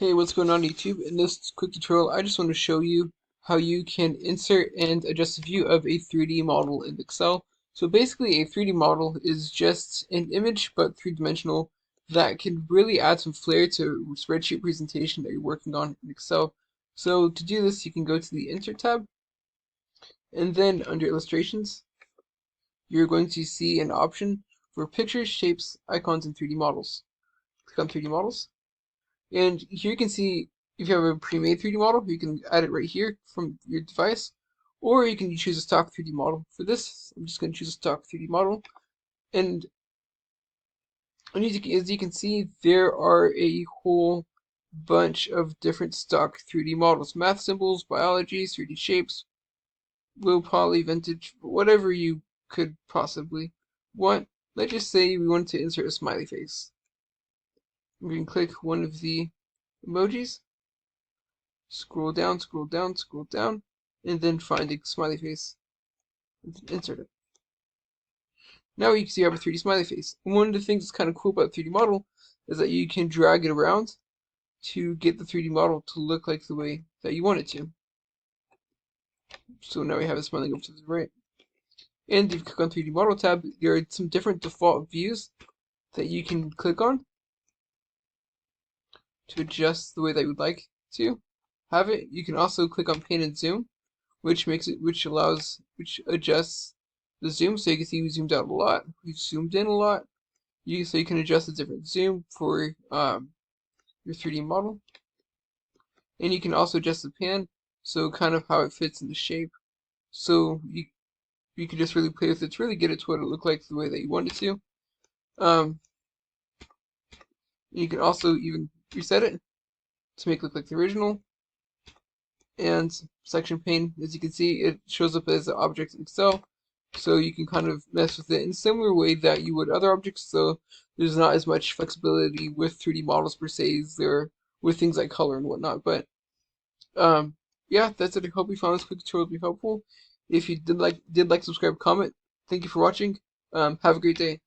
Hey, what's going on YouTube? In this quick tutorial, I just want to show you how you can insert and adjust the view of a 3D model in Excel. So basically, a 3D model is just an image, but three-dimensional, that can really add some flair to a spreadsheet presentation that you're working on in Excel. So to do this, you can go to the Insert tab, and then under Illustrations, you're going to see an option for Pictures, Shapes, Icons, and 3D Models. Click on 3D Models. And here you can see if you have a pre-made 3D model, you can add it right here from your device, or you can choose a stock 3D model. For this, I'm just going to choose a stock 3D model, and as you can see, there are a whole bunch of different stock 3D models: math symbols, biology, 3D shapes, low poly, vintage, whatever you could possibly want. Let's just say we want to insert a smiley face. We can click one of the emojis. Scroll down, scroll down, scroll down, and then find a smiley face and insert it. Now you can see I have a 3D smiley face. And one of the things that's kind of cool about 3D model is that you can drag it around to get the 3D model to look like the way that you want it to. So now we have it smiling up to the right. And if you click on 3D model tab, there are some different default views that you can click on to adjust the way that you would like to have it. You can also click on pan and zoom, which adjusts the zoom, so you can see we zoomed out a lot, we've zoomed in a lot. So you can adjust the different zoom for your 3D model, and you can also adjust the pan, so kind of how it fits in the shape. So you can just really play with it to really get it to what it look like the way that you want it to. You can also even reset it to make it look like the original. And section pane, as you can see, it shows up as an object in Excel, so you can kind of mess with it in a similar way that you would other objects. So there's not as much flexibility with 3D models per se as there with things like color and whatnot. But yeah, that's it. I hope you found this quick tutorial to be helpful. If you did like, subscribe, comment. Thank you for watching. Have a great day.